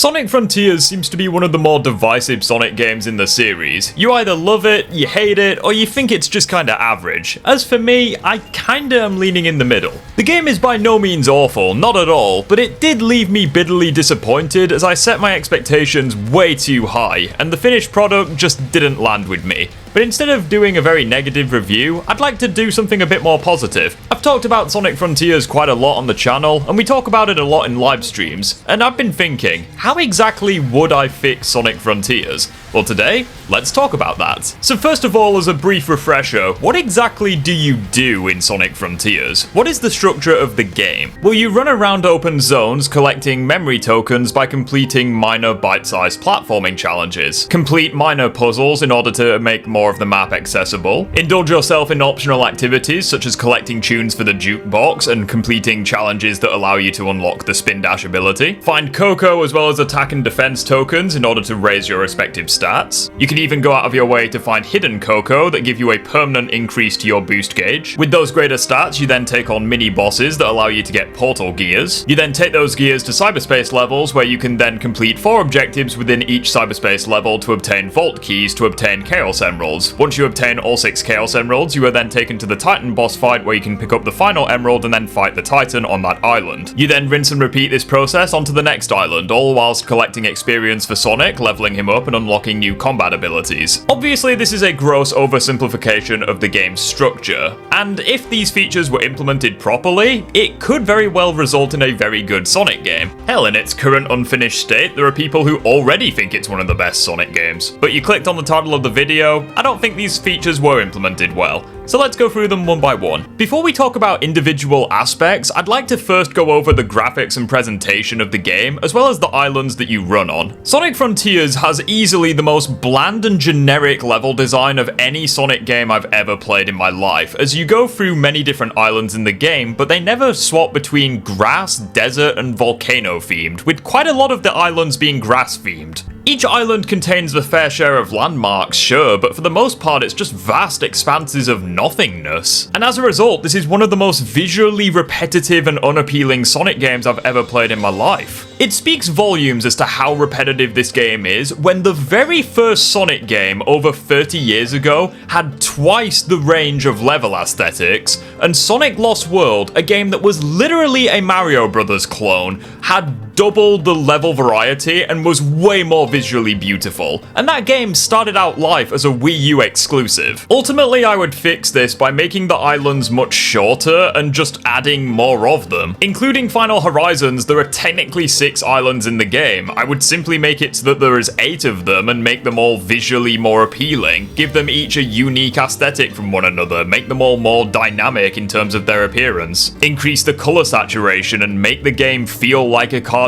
Sonic Frontiers seems to be one of the more divisive Sonic games in the series. You either love it, you hate it, or you think it's just kinda average. As for me, I kinda am leaning in the middle. The game is by no means awful, not at all, but it did leave me bitterly disappointed as I set my expectations way too high, and the finished product just didn't land with me. But instead of doing a very negative review, I'd like to do something a bit more positive. I've talked about Sonic Frontiers quite a lot on the channel, and we talk about it a lot in live streams, and I've been thinking, how exactly would I fix Sonic Frontiers? Well, today, let's talk about that. So first of all, as a brief refresher, what exactly do you do in Sonic Frontiers? What is the structure of the game? Well, you run around open zones collecting memory tokens by completing minor bite-sized platforming challenges. Complete minor puzzles in order to make more of the map accessible. Indulge yourself in optional activities such as collecting tunes for the Jukebox and completing challenges that allow you to unlock the spin dash ability. Find Coco as well as attack and defense tokens in order to raise your respective stats. You can even go out of your way to find hidden Coco that give you a permanent increase to your boost gauge. With those greater stats, you then take on mini-bosses that allow you to get portal gears. You then take those gears to Cyberspace levels where you can then complete 4 objectives within each Cyberspace level to obtain vault keys to obtain Chaos Emeralds. Once you obtain all 6 Chaos Emeralds, you are then taken to the Titan boss fight where you can pick up the final Emerald and then fight the Titan on that island. You then rinse and repeat this process onto the next island, all whilst collecting experience for Sonic, leveling him up and unlocking new combat abilities. Obviously, this is a gross oversimplification of the game's structure, and if these features were implemented properly, it could very well result in a very good Sonic game. Hell, in its current unfinished state, there are people who already think it's one of the best Sonic games. But you clicked on the title of the video, I don't think these features were implemented well. So let's go through them one by one. Before we talk about individual aspects, I'd like to first go over the graphics and presentation of the game, as well as the islands that you run on. Sonic Frontiers has easily the most bland and generic level design of any Sonic game I've ever played in my life, as you go through many different islands in the game, but they never swap between grass, desert, and volcano themed, with quite a lot of the islands being grass themed. Each island contains a fair share of landmarks, sure, but for the most part it's just vast expanses of nothingness. And as a result, this is one of the most visually repetitive and unappealing Sonic games I've ever played in my life. It speaks volumes as to how repetitive this game is when the very first Sonic game over 30 years ago had twice the range of level aesthetics, and Sonic Lost World, a game that was literally a Mario Brothers clone, had doubled the level variety and was way more visually beautiful. And that game started out life as a Wii U exclusive. Ultimately, I would fix this by making the islands much shorter and just adding more of them. Including Final Horizons, there are technically 6 islands in the game. I would simply make it so that there is 8 of them and make them all visually more appealing. Give them each a unique aesthetic from one another, make them all more dynamic in terms of their appearance. Increase the color saturation and make the game feel like a cartoon.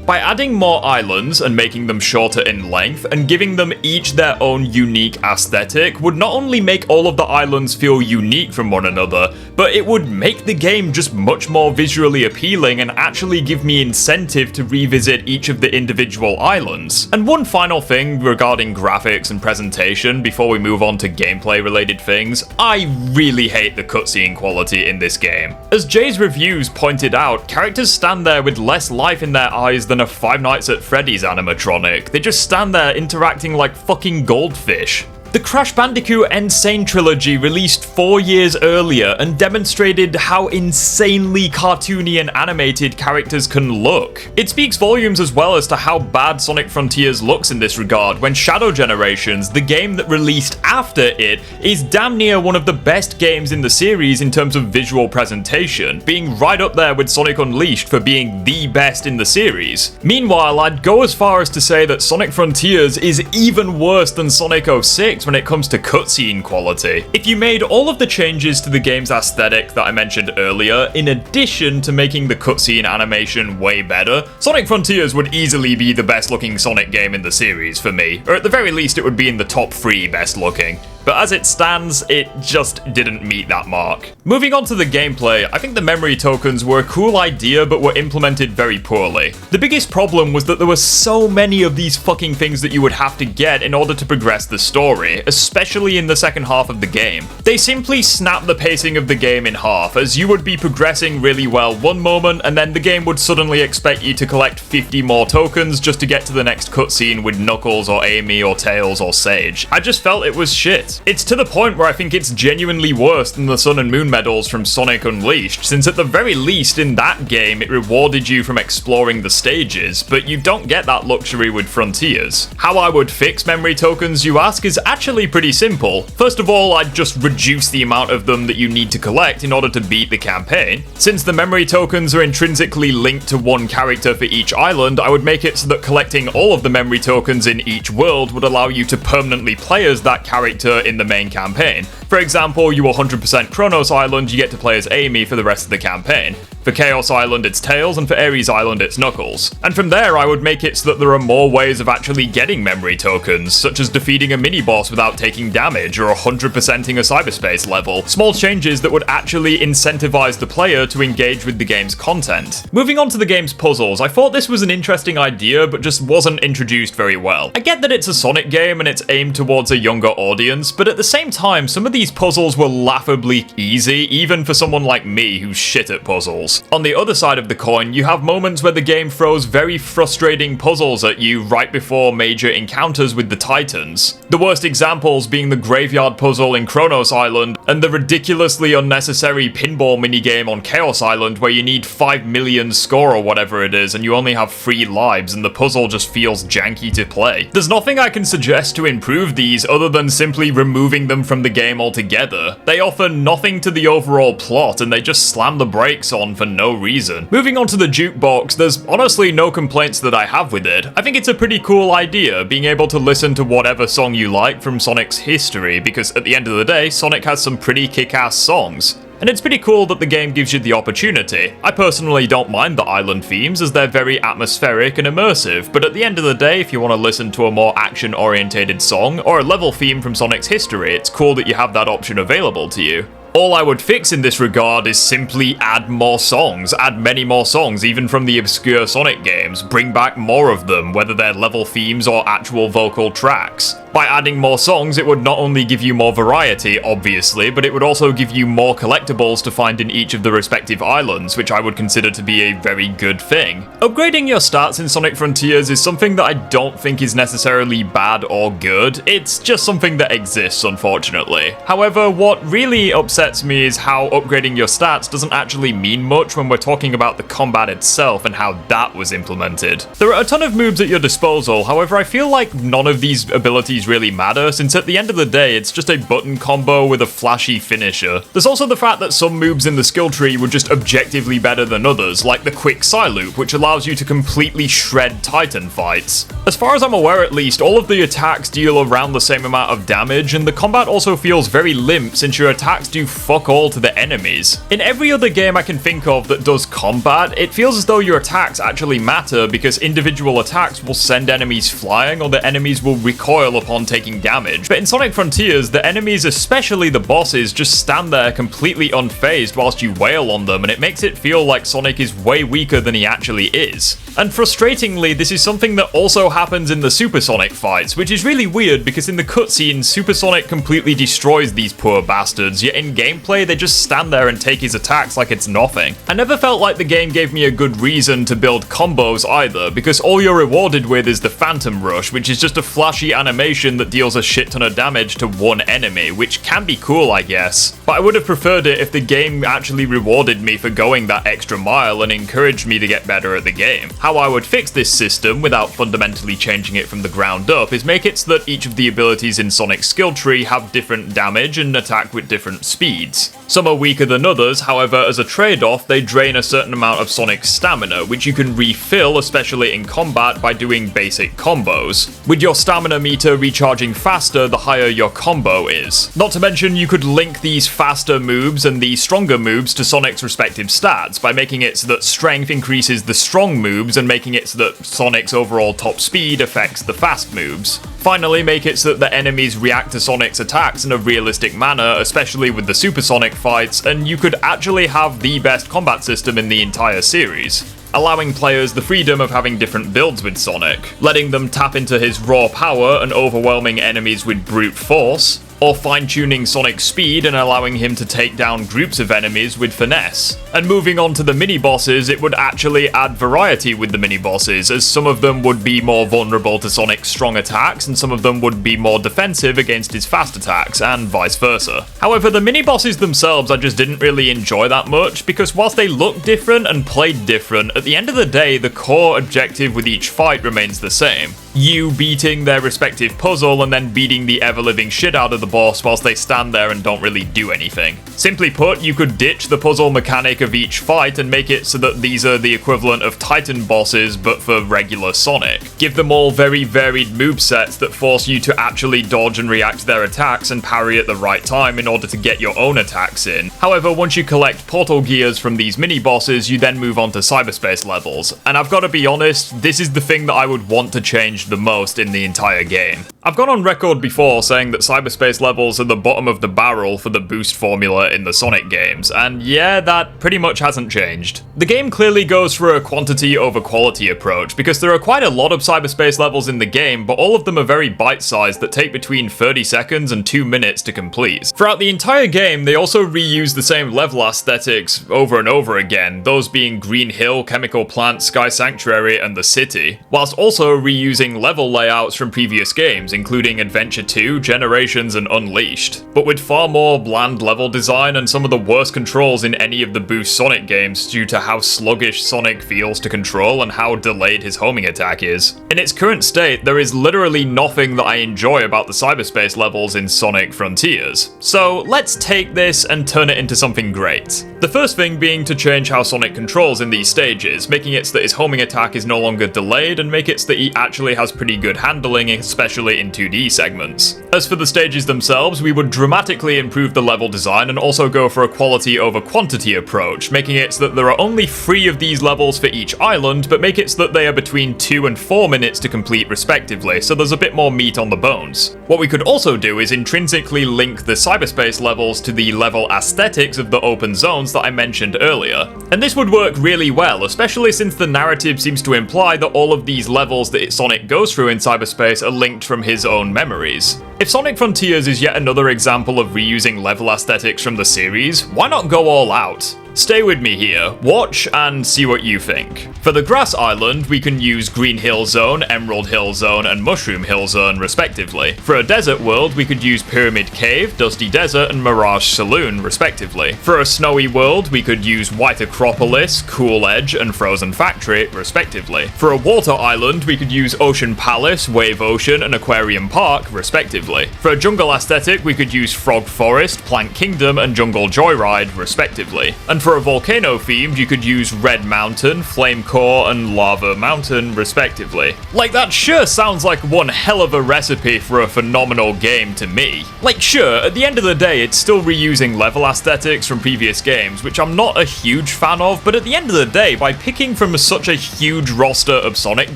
By adding more islands and making them shorter in length and giving them each their own unique aesthetic would not only make all of the islands feel unique from one another, but it would make the game just much more visually appealing and actually give me incentive to revisit each of the individual islands. And one final thing regarding graphics and presentation before we move on to gameplay related things, I really hate the cutscene quality in this game. As Jay's reviews pointed out, characters stand there with less life in their eyes than a Five Nights at Freddy's animatronic. They just stand there interacting like fucking goldfish. The Crash Bandicoot N. Sane Trilogy released 4 years earlier and demonstrated how insanely cartoony and animated characters can look. It speaks volumes as well as to how bad Sonic Frontiers looks in this regard when Shadow Generations, the game that released after it, is damn near one of the best games in the series in terms of visual presentation, being right up there with Sonic Unleashed for being the best in the series. Meanwhile, I'd go as far as to say that Sonic Frontiers is even worse than Sonic 06 when it comes to cutscene quality. If you made all of the changes to the game's aesthetic that I mentioned earlier, in addition to making the cutscene animation way better, Sonic Frontiers would easily be the best looking Sonic game in the series for me, or at the very least it would be in the top 3 best looking. But as it stands, it just didn't meet that mark. Moving on to the gameplay, I think the memory tokens were a cool idea but were implemented very poorly. The biggest problem was that there were so many of these fucking things that you would have to get in order to progress the story. story, especially in the second half of the game. They simply snap the pacing of the game in half, as you would be progressing really well one moment, and then the game would suddenly expect you to collect 50 more tokens just to get to the next cutscene with Knuckles or Amy or Tails or Sage. I just felt it was shit. It's to the point where I think it's genuinely worse than the Sun and Moon medals from Sonic Unleashed, since at the very least in that game it rewarded you from exploring the stages, but you don't get that luxury with Frontiers. How I would fix memory tokens, you ask, is actually pretty simple. First of all, I'd just reduce the amount of them that you need to collect in order to beat the campaign. Since the memory tokens are intrinsically linked to one character for each island, I would make it so that collecting all of the memory tokens in each world would allow you to permanently play as that character in the main campaign. For example, you 100% Kronos Island, you get to play as Amy for the rest of the campaign. For Chaos Island, it's Tails, and for Ares Island, it's Knuckles. And from there, I would make it so that there are more ways of actually getting memory tokens, such as defeating a mini-boss without taking damage, or 100%ing a Cyberspace level. Small changes that would actually incentivize the player to engage with the game's content. Moving on to the game's puzzles, I thought this was an interesting idea, but just wasn't introduced very well. I get that it's a Sonic game and it's aimed towards a younger audience, but at the same time, some of these puzzles were laughably easy, even for someone like me who's shit at puzzles. On the other side of the coin, you have moments where the game throws very frustrating puzzles at you right before major encounters with the Titans. The worst examples being the graveyard puzzle in Kronos Island and the ridiculously unnecessary pinball minigame on Chaos Island where you need 5 million score or whatever it is and you only have 3 lives and the puzzle just feels janky to play. There's nothing I can suggest to improve these other than simply removing them from the game altogether. They offer nothing to the overall plot and they just slam the brakes on for no reason. Moving on to the Jukebox, there's honestly no complaints that I have with it. I think it's a pretty cool idea, being able to listen to whatever song you like from Sonic's history, because at the end of the day, Sonic has some pretty kick-ass songs. And it's pretty cool that the game gives you the opportunity. I personally don't mind the island themes as they're very atmospheric and immersive, but at the end of the day, if you want to listen to a more action-orientated song or a level theme from Sonic's history, it's cool that you have that option available to you. All I would fix in this regard is simply add more songs, add many more songs, even from the obscure Sonic games, bring back more of them, whether they're level themes or actual vocal tracks. By adding more songs, it would not only give you more variety, obviously, but it would also give you more collectibles to find in each of the respective islands, which I would consider to be a very good thing. Upgrading your stats in Sonic Frontiers is something that I don't think is necessarily bad or good, it's just something that exists, unfortunately. However, what really upsets me is how upgrading your stats doesn't actually mean much when we're talking about the combat itself and how that was implemented. There are a ton of moves at your disposal, however I feel like none of these abilities really matter, since at the end of the day it's just a button combo with a flashy finisher. There's also the fact that some moves in the skill tree were just objectively better than others, like the quick Psy-loop, which allows you to completely shred Titan fights. As far as I'm aware at least, all of the attacks deal around the same amount of damage, and the combat also feels very limp since your attacks do fuck all to the enemies. In every other game I can think of that does combat, it feels as though your attacks actually matter because individual attacks will send enemies flying or the enemies will recoil upon taking damage. But in Sonic Frontiers, the enemies, especially the bosses, just stand there completely unfazed whilst you wail on them, and it makes it feel like Sonic is way weaker than he actually is. And frustratingly, this is something that also happens in the Super Sonic fights, which is really weird because in the cutscenes, Super Sonic completely destroys these poor bastards, yet in gameplay they just stand there and take his attacks like it's nothing. I never felt like the game gave me a good reason to build combos either, because all you're rewarded with is the Phantom Rush, which is just a flashy animation that deals a shit ton of damage to one enemy, which can be cool I guess. But I would have preferred it if the game actually rewarded me for going that extra mile and encouraged me to get better at the game. How I would fix this system, without fundamentally changing it from the ground up, is make it so that each of the abilities in Sonic's skill tree have different damage and attack with different speeds. Some are weaker than others, however as a trade-off they drain a certain amount of Sonic's stamina, which you can refill, especially in combat, by doing basic combos. With your stamina meter recharging faster the higher your combo is. Not to mention you could link these faster moves and the stronger moves to Sonic's respective stats by making it so that strength increases the strong moves and making it so that Sonic's overall top speed affects the fast moves. Finally, make it so that the enemies react to Sonic's attacks in a realistic manner, especially with the Super Sonic fights, and you could actually have the best combat system in the entire series. allowing players the freedom of having different builds with Sonic, letting them tap into his raw power and overwhelming enemies with brute force, or fine-tuning Sonic's speed and allowing him to take down groups of enemies with finesse. And moving on to the mini-bosses, it would actually add variety with the mini-bosses, as some of them would be more vulnerable to Sonic's strong attacks and some of them would be more defensive against his fast attacks, and vice versa. However, the mini-bosses themselves I just didn't really enjoy that much, because whilst they look different and played different, at the end of the day the core objective with each fight remains the same. You beating their respective puzzle and then beating the ever-living shit out of the boss whilst they stand there and don't really do anything. Simply put, you could ditch the puzzle mechanic of each fight and make it so that these are the equivalent of Titan bosses but for regular Sonic. Give them all very varied movesets that force you to actually dodge and react to their attacks and parry at the right time in order to get your own attacks in. However, once you collect portal gears from these mini-bosses, you then move on to cyberspace levels. And I've got to be honest, this is the thing that I would want to change the most in the entire game. I've gone on record before saying that cyberspace levels are the bottom of the barrel for the boost formula in the Sonic games, and yeah, that pretty much hasn't changed. The game clearly goes for a quantity over quality approach, because there are quite a lot of cyberspace levels in the game, but all of them are very bite-sized that take between 30 seconds and 2 minutes to complete. Throughout the entire game, they also reuse the same level aesthetics over and over again, those being Green Hill, Chemical Plant, Sky Sanctuary, and the city, whilst also reusing level layouts from previous games, including Adventure 2, Generations, and Unleashed, but with far more bland level design and some of the worst controls in any of the Boost Sonic games due to how sluggish Sonic feels to control and how delayed his homing attack is. In its current state, there is literally nothing that I enjoy about the cyberspace levels in Sonic Frontiers. So let's take this and turn it into something great. The first thing being to change how Sonic controls in these stages, making it so that his homing attack is no longer delayed and make it so that he actually has pretty good handling, especially in 2D segments. As for the stages themselves, we would dramatically improve the level design and also go for a quality over quantity approach, making it so that there are only 3 of these levels for each island, but make it so that they are between 2 and 4 minutes to complete respectively, so there's a bit more meat on the bones. What we could also do is intrinsically link the cyberspace levels to the level aesthetics of the open zones that I mentioned earlier. And this would work really well, especially since the narrative seems to imply that all of these levels that Sonic goes through in cyberspace are linked from his own memories. If Sonic Frontiers is yet another example of reusing level aesthetics from the series, why not go all out? Stay with me here, watch and see what you think. For the Grass Island, we can use Green Hill Zone, Emerald Hill Zone, and Mushroom Hill Zone respectively. For a desert world, we could use Pyramid Cave, Dusty Desert, and Mirage Saloon respectively. For a snowy world, we could use White Acropolis, Cool Edge, and Frozen Factory respectively. For a water island, we could use Ocean Palace, Wave Ocean, and Aquarium Park respectively. For a jungle aesthetic, we could use Frog Forest, Plank Kingdom, and Jungle Joyride respectively. And for a volcano themed, you could use Red Mountain, Flame Core, and Lava Mountain, respectively. Like, that sure sounds like one hell of a recipe for a phenomenal game to me. Like, sure, at the end of the day, it's still reusing level aesthetics from previous games, which I'm not a huge fan of, but at the end of the day, by picking from such a huge roster of Sonic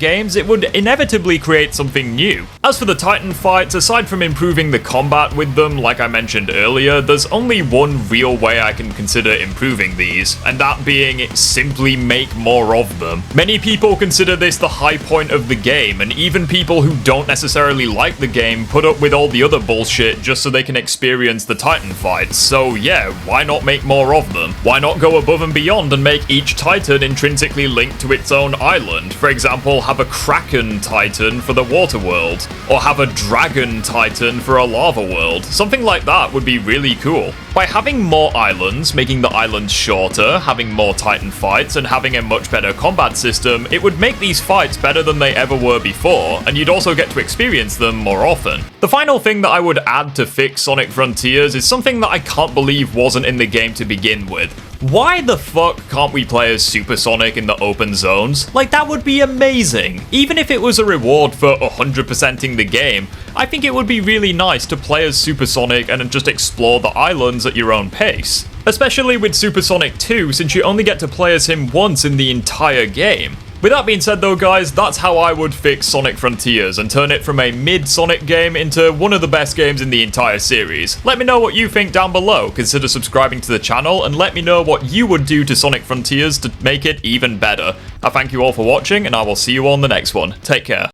games, it would inevitably create something new. As for the Titan fights, aside from improving the combat with them, like I mentioned earlier, there's only one real way I can consider improving these, and that being simply make more of them. Many people consider this the high point of the game, and even people who don't necessarily like the game put up with all the other bullshit just so they can experience the Titan fights. So yeah, why not make more of them? Why not go above and beyond and make each Titan intrinsically linked to its own island? For example, have a Kraken Titan for the water world, or have a Dragon Titan for a lava world. Something like that would be really cool. By having more islands, making the islands shorter, having more Titan fights, and having a much better combat system, it would make these fights better than they ever were before, and you'd also get to experience them more often. The final thing that I would add to fix Sonic Frontiers is something that I can't believe wasn't in the game to begin with. Why the fuck can't we play as Super Sonic in the open zones? Like, that would be amazing. Even if it was a reward for 100%ing the game, I think it would be really nice to play as Super Sonic and just explore the islands at your own pace. Especially with Super Sonic 2, since you only get to play as him once in the entire game. With that being said though guys, that's how I would fix Sonic Frontiers and turn it from a mid-Sonic game into one of the best games in the entire series. Let me know what you think down below, consider subscribing to the channel, and let me know what you would do to Sonic Frontiers to make it even better. I thank you all for watching, and I will see you on the next one. Take care.